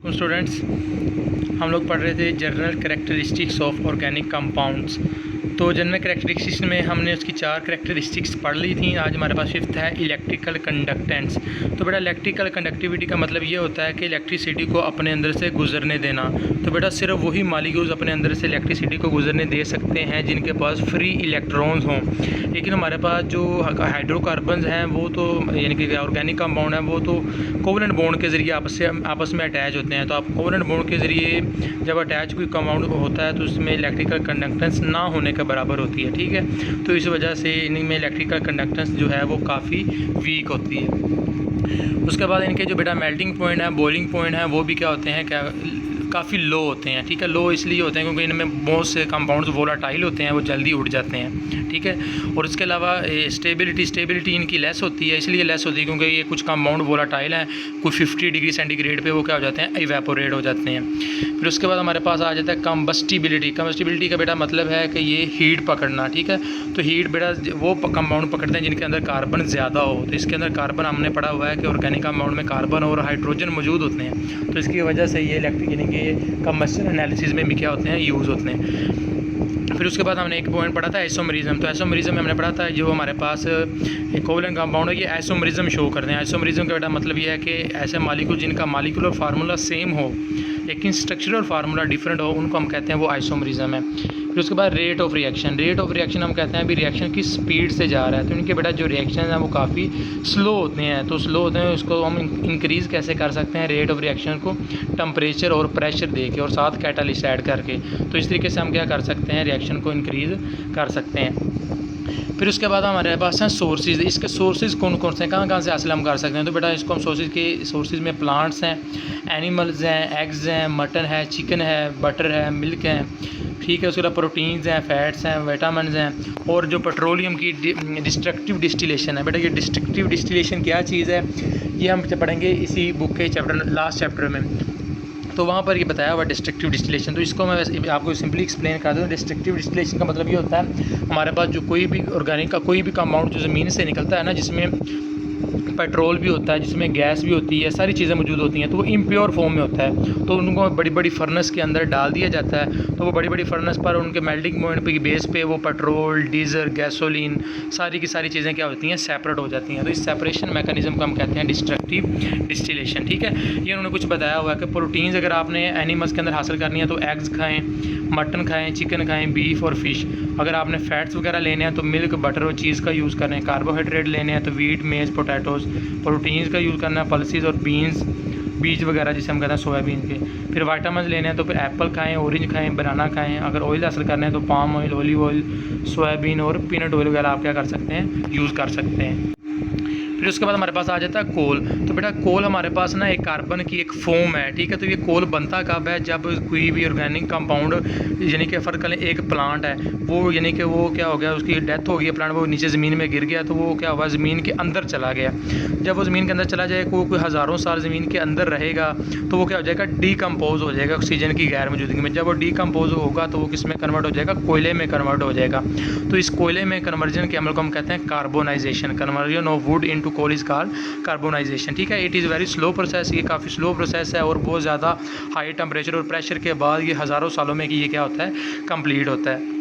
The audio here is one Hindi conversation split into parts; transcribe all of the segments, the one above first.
स्टूडेंट्स, हम लोग पढ़ रहे थे general characteristics of organic compounds. तो जनरल कैरेक्टरिस्टिक्स में हमने उसकी 4 कैरेक्टरिस्टिक्स पढ़ ली थी। आज हमारे पास 5th है इलेक्ट्रिकल कंडक्टेंस। तो बेटा इलेक्ट्रिकल कंडक्टिविटी का मतलब ये होता है कि इलेक्ट्रिसिटी को अपने अंदर से गुजरने देना। तो बेटा सिर्फ वही मालिक्यूल्स अपने अंदर से इलेक्ट्रिसिटी को गुजरने दे सकते हैं जिनके पास फ्री इलेक्ट्रॉन्स हों। लेकिन हमारे पास जो हाइड्रोकार्बन्स हैं वो तो यानी कि ऑर्गेनिक कंपाउंड हैं वो तो कोवलेंट बॉन्ड के ज़रिए आपस में अटैच होते हैं। तो आप कोवलेंट बॉन्ड के ज़रिए जब अटैच कोई कंपाउंड होता है तो उसमें इलेक्ट्रिकल कंडक्टेंस ना होने के बराबर होती है। ठीक है, तो इस वजह से इनमें इलेक्ट्रिकल कंडक्टेंस जो है वो काफ़ी वीक होती है। उसके बाद इनके जो बेटा मेल्टिंग पॉइंट है, बॉइलिंग पॉइंट है, वो भी क्या होते हैं, क्या काफ़ी लो होते हैं। ठीक है, लो इसलिए होते हैं क्योंकि इनमें बहुत से कंपाउंड्स वोलाटाइल होते हैं, वो जल्दी उड़ जाते हैं। ठीक है, और इसके अलावा स्टेबिलिटी इनकी लेस होती है। इसलिए लेस होती है क्योंकि ये कुछ कंपाउंड वोलाटाइल हैं, कुछ 50 डिग्री सेंटीग्रेड पे वो क्या हो जाते हैं, इवेपोरेट हो जाते हैं। फिर उसके बाद हमारे पास आ जाता है कंबस्टिबिलिटी का बेटा मतलब है कि ये हीट पकड़ना। ठीक है, तो हीट बेटा वो कंपाउंड पकड़ते हैं जिनके अंदर कार्बन ज़्यादा हो। तो इसके अंदर कार्बन हमने पढ़ा हुआ है कि ऑर्गेनिक कंपाउंड में कार्बन और हाइड्रोजन मौजूद होते हैं। तो इसकी वजह से ये इलेक्ट्रिक यानी कि कंबस्शन एनालिसिस में भी क्या होते हैं, यूज़ होते हैं। फिर उसके बाद हमने एक पॉइंट पढ़ा था आइसोमरिज्म। तो आइसोमरिज्म में हमने पढ़ा था जो हमारे पास कोवलेंट कंपाउंड है ये आइसोमरिज्म शो करते हैं। आइसोमरिज्म का बेटा मतलब ये है कि ऐसे मालिक्यूल जिनका मालिक्यूलर फार्मूला सेम हो लेकिन स्ट्रक्चरल फार्मूला डिफरेंट हो उनको हम कहते हैं वो आइसोमरिज्म है। फिर उसके बाद रेट ऑफ रिएक्शन हम कहते हैं अभी रिएक्शन की स्पीड से जा रहा है। तो इनके बेटा जो रिएक्शन हैं वो काफ़ी स्लो होते हैं। तो स्लो होते हैं उसको हम इंक्रीज़ कैसे कर सकते हैं, रेट ऑफ रिएक्शन को टेम्परेचर और प्रेशर दे के और साथ कैटालिस्ट ऐड करके। तो इस तरीके से हम क्या कर सकते हैं, रिएक्शन को इंक्रीज़ कर सकते हैं। फिर उसके बाद हमारे पास हैं सोर्सेज। इसके सोर्सेज कौन कौन से हैं, कहाँ कहाँ से हासिल हम कर सकते हैं। तो बेटा इसको हम सोर्सेज में प्लांट्स हैं, एनिमल्स हैं, एग्स हैं, मटन है, चिकन है, बटर है, मिल्क है। ठीक है, उसके बाद प्रोटीन्स हैं, फैट्स हैं, विटामिन्स हैं और जो पेट्रोलियम की डिस्ट्रक्टिव डिस्टिलेशन है। बेटा ये डिस्ट्रक्टिव डिस्टिलेशन क्या चीज़ है ये हम पढ़ेंगे इसी बुक के लास्ट चैप्टर में। तो वहाँ पर ये बताया हुआ डिस्ट्रक्टिव डिस्टिलेशन। तो इसको मैं आपको सिंपली एक्सप्लेन कर दूँ। डिस्ट्रक्टिव डिस्टिलेशन का मतलब ये होता है हमारे पास जो कोई भी ऑर्गेनिक का कोई भी कंपाउंड जो ज़मीन से निकलता है ना, जिसमें पेट्रोल भी होता है, जिसमें गैस भी होती है, सारी चीज़ें मौजूद होती हैं, तो वो इम्प्योर फॉर्म में होता है। तो उनको बड़ी बड़ी फर्नेस के अंदर डाल दिया जाता है। तो वो बड़ी बड़ी फर्नेस पर उनके मेल्टिंग पॉइंट पे बेस पे वो पेट्रोल, डीजल, गैसोलीन सारी की सारी चीज़ें क्या होती हैं, सेपरेट हो जाती हैं। तो इस सेपरेशन मैकेनिज्म को हम कहते हैं डिस्ट्रक्टिव डिस्टिलेशन। ठीक है, ये उन्होंने कुछ बताया हुआ है कि प्रोटीन्स अगर आपने एनिमल्स के अंदर हासिल करनी है तो एग्स खाएँ, मटन खाएँ, चिकन खाएँ, बीफ और फिश। अगर आपने फैट्स वगैरह लेने हैं तो मिल्क, बटर और चीज़ का यूज़ करें। कार्बोहाइड्रेट लेने हैं तो वीट, मेज, पोटैटोज़। प्रोटीन्स का यूज़ करना है पल्सेस और बीज वगैरह जिसे हम कहते हैं सोयाबीन के। फिर विटामिन लेने हैं तो फिर एप्पल खाएं, ऑरेंज खाएं, बनाना खाएं। अगर ऑयल हासिल करना है तो palm oil, olive oil, soybean और पीनट ऑयल वगैरह आप क्या कर सकते हैं, यूज़ कर सकते हैं। फिर उसके बाद हमारे पास आ जाता है कोल। तो बेटा कोल हमारे पास ना एक कार्बन की एक फोम है। ठीक है, तो ये कोल बनता कब है, जब कोई भी ऑर्गेनिक कंपाउंड यानी कि फ़र्क करें एक प्लांट है वो यानी कि वो क्या हो गया, उसकी डेथ हो गई, प्लांट वो नीचे ज़मीन में गिर गया तो वो क्या हुआ, ज़मीन के अंदर चला गया। जब वो ज़मीन के अंदर चला जाए कोई हज़ारों साल ज़मीन के अंदर रहेगा तो वो क्या हो जाएगा, डीकम्पोज हो जाएगा ऑक्सीजन की गैर मौजूदगी में। जब वो डीकम्पोज होगा तो वो किस में कन्वर्ट हो जाएगा, कोयले में कन्वर्ट हो जाएगा। तो इस कोयले में कन्वर्जन के अमल को हम कहते हैं carbonisation. Conversion of wood into coal is called carbonisation. ठीक है, it is very slow process. ये काफ़ी स्लो प्रोसेस है और बहुत ज़्यादा हाई टेम्परेचर और प्रेशर के बाद ये हज़ारों सालों में कि ये क्या होता है, कंप्लीट होता है।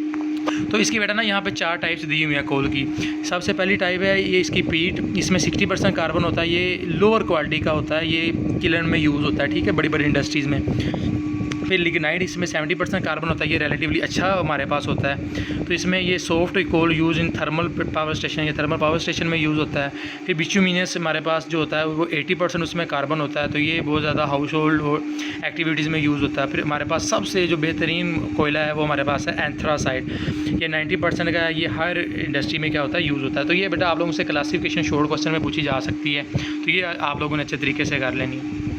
तो इसकी बेटा ना यहाँ पे 4 टाइप्स दी हुई हैं कोल की। सबसे पहली टाइप है ये इसकी पीट, इसमें 60% कार्बन होता है। ये लोअर क्वालिटी का होता है, ये किलन में यूज़ होता है। ठीक है, बड़ी बड़ी इंडस्ट्रीज़ में। फिर लिग्नाइट, इसमें 70% कार्बन होता है, ये रिलेटिवली अच्छा हमारे पास होता है। तो इसमें ये soft coal use in thermal power station, ये थर्मल पावर स्टेशन में यूज़ होता है। फिर बिटुमिनस हमारे पास जो होता है वो 80% उसमें कार्बन होता है, तो ये बहुत ज़्यादा हाउस होल्ड और एक्टिविटीज़ में यूज़ होता है। फिर हमारे पास सबसे जो बेहतरीन कोयला है वो हमारे पास है एंथ्रासाइट, ये 90% का है, ये हर इंडस्ट्री में क्या होता है, यूज़ होता है। तो ये बेटा आप लोगों से क्लासिफिकेशन शॉर्ट क्वेश्चन में पूछी जा सकती है, तो ये आप लोगों ने अच्छे तरीके से कर लेनी है।